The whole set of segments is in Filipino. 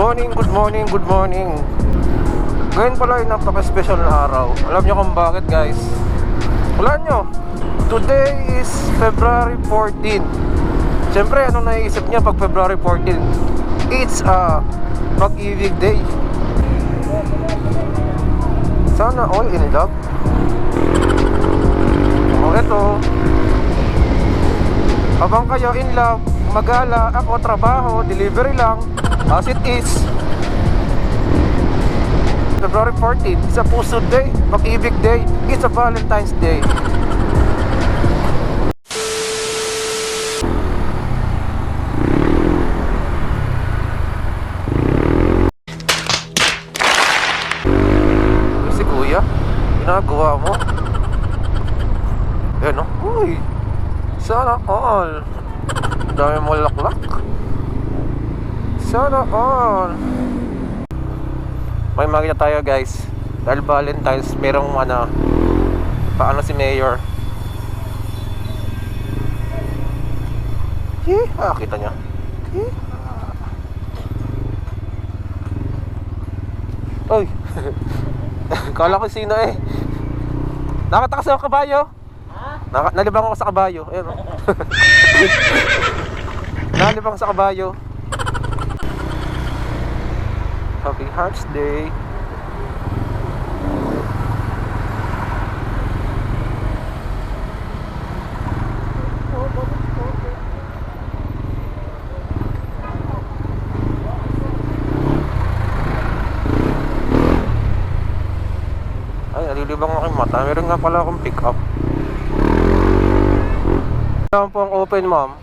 morning, good morning, good morning. Ngayon pala ay napaka-special na araw. Alam nyo kung bakit, guys? Wala nyo. Today is February 14. Siyempre, anong naiisip niya pag February 14? It's a pag-ibig day. Sana all in love. O eto, habang kayo in love, magala, ako trabaho, delivery lang, as it is. February 14, it's a Puso Day, Pag-ibig Day, it's a Valentine's Day. Si Kuya, ginagawa mo? Yan o, uy, sana all. Dami mo laklak. Sana all. May makita tayo, guys. Dahil Valentine's, merong paano si Mayor. Kita niya. Oy. Kala ko sino eh. Nakatakas ako kabayo. Nalibang ako sa kabayo. Ayan o. Nalibang sa kabayo. Happy Hearts Day. Ay, nalilibang aking mata. Meron nga pala akong pick up. Saan po ang open, ma'am?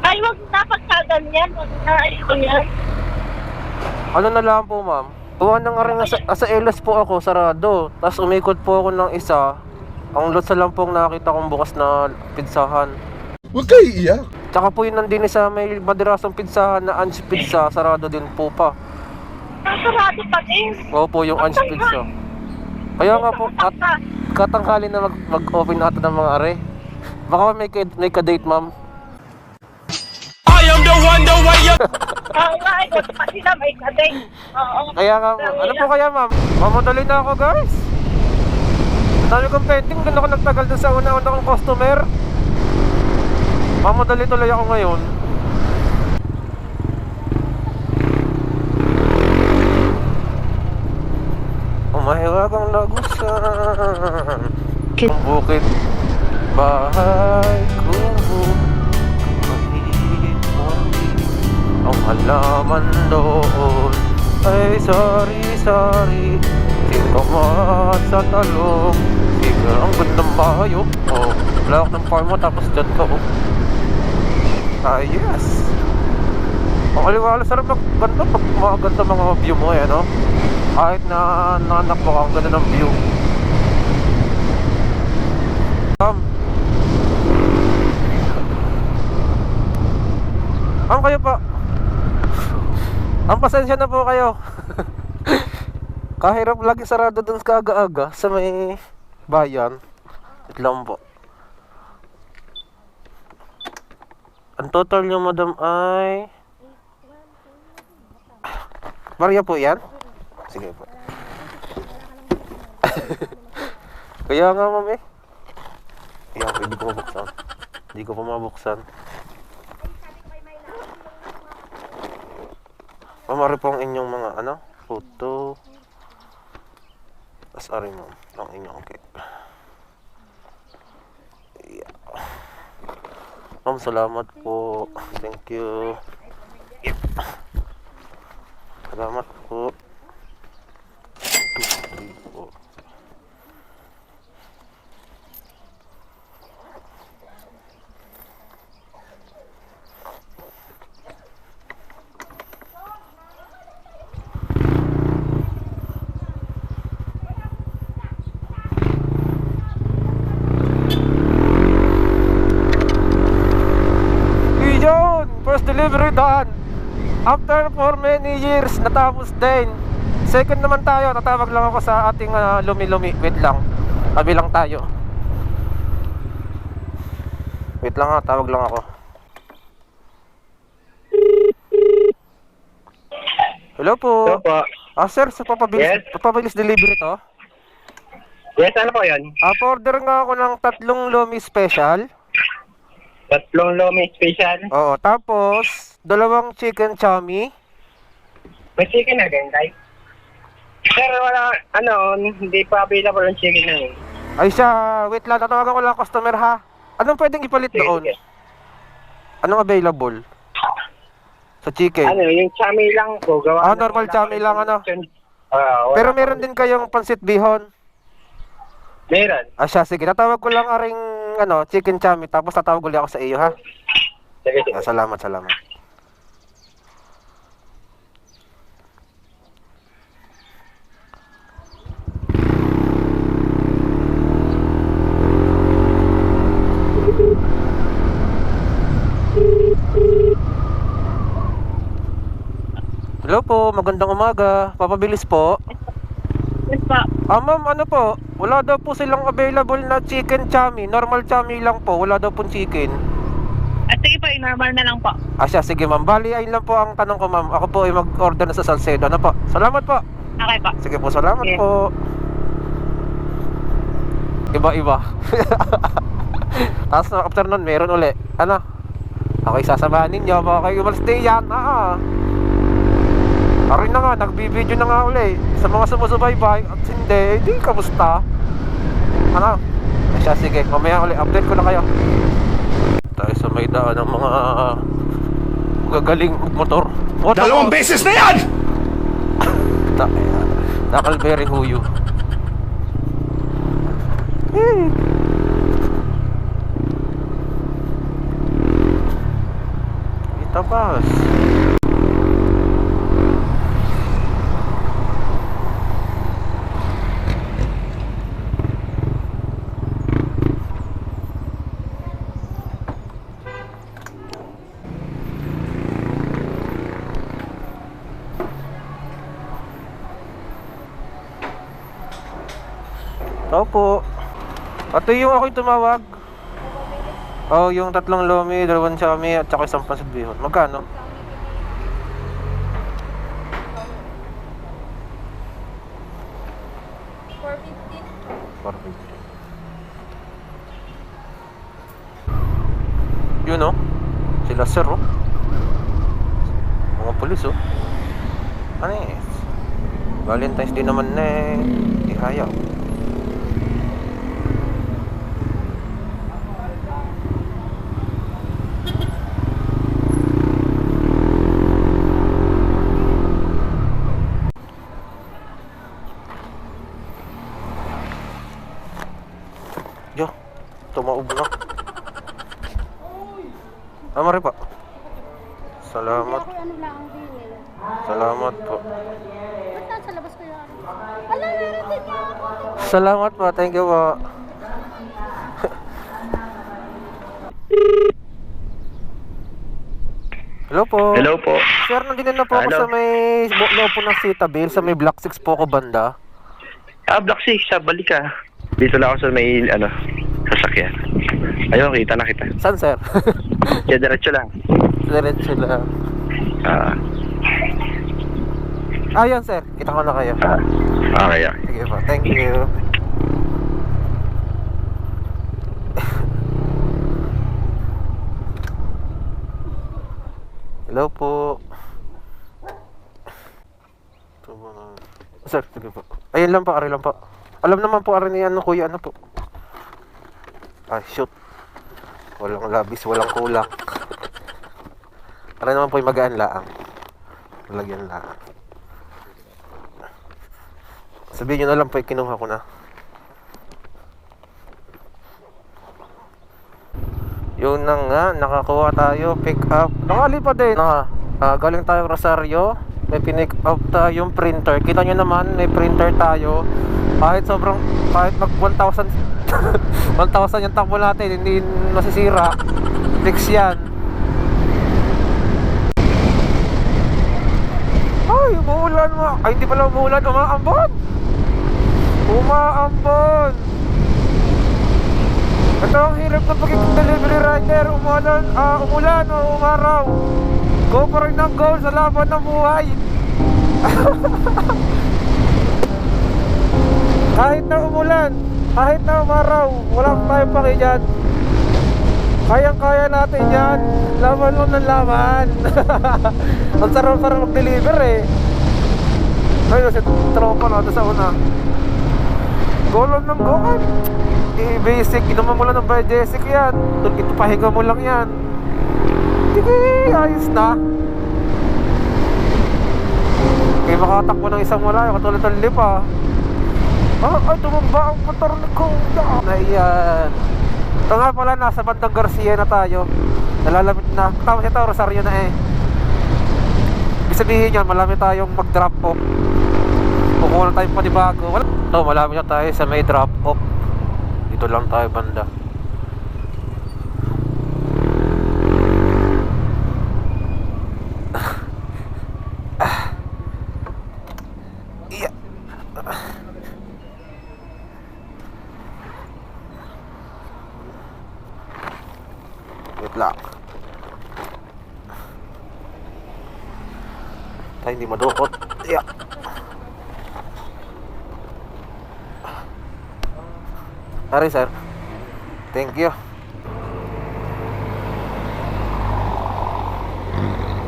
Ay, wag dapat kaganyan. Wag na ko yan. Ano na lang po, ma'am? Tuwa na nga rin sa LS po ako, sarado. Tapos umikot po ako ng isa. Ang lotsa lang pong nakita kong bukas na pizzahan. Huwag kayo iiyak. Tsaka po yun nandun sa may madirasong pizzahan na Ange Pizza, sarado din po pa. Sarado pa din. Opo, yung Ange Pizza. Kaya nga po, katanghali na mag-open natin ng mga are. Baka may ka-date, ma'am. I am the one, the way you... Ay, pati na may kaday. Oo. Kaya nga po, ano po kaya, ma'am? Mamadali na ako, guys. Dami kong pending, doon ako nagtagal doon sa una-una kong customer. Mamadali tuloy ako ngayon. Umahiwagang lagusan ang bukid, bahay ko. Ang halaman doon ay sari-sari, singkamat sa talong. Sige, ang gandang bahay, oh. Oh, lawak ng farm mo, tapos dyan ka, oh. Yes. Ang aliwala, sarap maganda pag maganda mga view mo, eh, no? Kahit na nanak mo ka, ang ganda ng view. Kayo pa. Ang pasensya na po kayo. Kahirap lagi sarado dun sa aga-aga sa may bayan. Wait lang po. Ang total nyo, madam, ay Maria po yan? Sige po. Kaya nga, ma'am, eh. Kaya hindi ko mabuksan. Hindi ko pa mabuksan. Mamari po ang inyong mga photo. Tapos ari mo ang inyong cake. Yeah. Ma'am, salamat po. Thank you. Yeah. Salamat po. 2, 3 po. First delivery done. After for many years, natapos din. Second naman tayo. Tatawag lang ako sa ating lumi-lumi. Wait lang. Tabi lang tayo. Wait lang ha, tawag lang ako. Hello po. Hello po. Sir, sa Yes? papabilis delivery to? Yes, ano po yan? Pa-order nga ako ng 3 lomi special. 3 lomi special. Oo, tapos 2 chicken chami. May chicken na din, guys. Sir, wala, hindi pa available ang chicken na yun. Ay siya, wait lang, tatawagan ko lang customer ha. Anong pwedeng ipalit Sige, doon? sige. Anong available? Sa chicken. Yung chami lang po. Gawa Normal chami lang, ano? Wala Pero pa. meron din kayong pansit bihon. Meron. Siya, sige, tatawag ko lang aring chicken chami, tapos tatawag ulit ako sa iyo ha. Sige, sige. Salamat. Hello po, magandang umaga. Papabilis po. Yes po. Ma'am, ano po? Wala daw po silang available na chicken chami. Normal chami lang po. Wala daw pong chicken. At sige po, normal na lang po. Siya, sige ma'am. Bali, ayun lang po ang tanong ko ma'am. Ako po ay mag-order na sa Salcedo. Ano po? Salamat po. Okay po. Sige po, salamat Sige. po. Iba-iba. Tapos after nun, meron uli. Ano? Okay, sasamahan ninyo. Okay, umalis din yan. Arin na nga, nagbibideo na nga uli. Sa mga sumusubaybay at hindi, kamusta? Ano? Siya, sige, mamaya uli, update ko na kayo. Tayo sa may daan ng mga gagaling motor. 2 beses na yan! Nakalberi huyo. Itapas. Opo. Ito yung ako'y tumawag. Yung 3 lomi, 2 chami at saka 1 pansit bihon. Magkano? $4.50. Yun sila sir mga pulis Anis. Valentine's Day naman ihayaw. Tumaob na. Mari pa. Salamat. Ano lang ang bilil. Salamat po. Ba't nasa labas ko yan? Wala, meron din niya ako. Salamat po. Thank you po. Hello po. Hello po. Sir, nandito na po ako Hello. sa may loob po ng Citabil, sa may Block 6 po ako banda. Block 6, balik ka. Dito lang ako sa may, sasakyan. Ayun, kita na kita. Saan, sir? Kaya diretso lang. Diretso lang. Yan, sir. Kita ko na kayo. Okay. Sige po. Thank you. Hello po. Sir, sige po. Ayun lang po, ari lang po. Alam naman po, ari ni kuya, po. Shoot. Walang labis, walang kulak. Ari naman po yung magaan laang. Lagyan laang. Sabihin nyo na lang po, kinuha ko na. Yun na nga, nakakuha tayo, pick up. Nakali pa din. Galing tayo Rosario. May pinick up tayong printer. Kita nyo naman, may printer tayo. Kahit mag 1,000 1,000 yung takbo natin, hindi masisira. Fix yan. Ay, umuulan mo. Ay, hindi pala umuulan, umaambon. Umaambon. Ito ang hirap na pagiging delivery rider. Umulan o umaraw. Go pa rin ng go sa laban ng buhay. Kahit na umulan, kahit na umaraw, walang tayong paki dyan. Kayang-kaya natin yan. Laban mo ng laban. Ang sarap-sarap mag-deliver eh. Ayun, si tropa natin sa una. Go lang ng go. Basic, inuman mo lang ng biodesic yan. Ito pahinga mo lang yan. Sige, ayos na. Kaya makatakbo ng isang malayo, katulad ng lipa. Ay, tumumba ang motor ni Kuya. Ayan. Ito nga pala, nasa bandang Garcia na tayo. Nalalamit na. Tama siya ito, Rosario na eh. Ibig sabihin yan, malami tayong mag-drop off. Kukuha na tayong panibago. Ito, malami na tayo sa may drop off. Dito lang tayo banda. Yeah. Wait lang. Tayo hindi madukot. Yeah. Sorry sir. Thank you.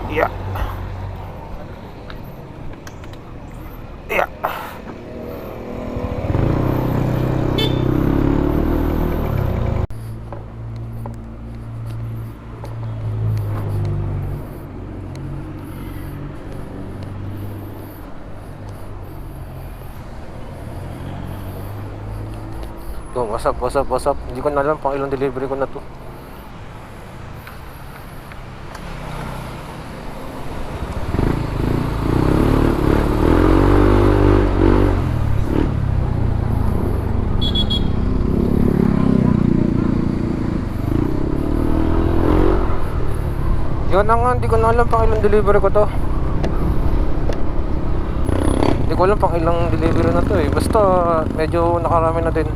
Yeah. Yeah. Oh, what's up? Hindi ko na alam pang ilang delivery ko na to. Yun na nga, hindi ko na alam pang ilang delivery ko to. Hindi ko alam pang ilang delivery na to eh. Basta medyo nakarami na din.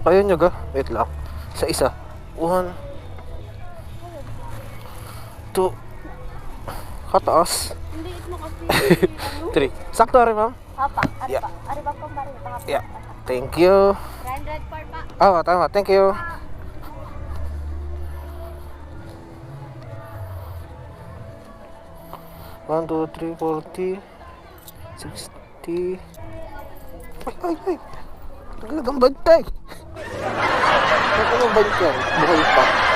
Kaya nyo ga? Wait lang. Isa. 1 2 kataas. Hindi mo kasi. 3. Sakto rin ma'am? Apa, Yeah. Ari ba pang bari? Yeah. Thank you. 100 for pa. Ah, tama. Thank you. One, 2, 3, 40 60. Ay. Talagang bantay. Talagang bantay. Buhay pa.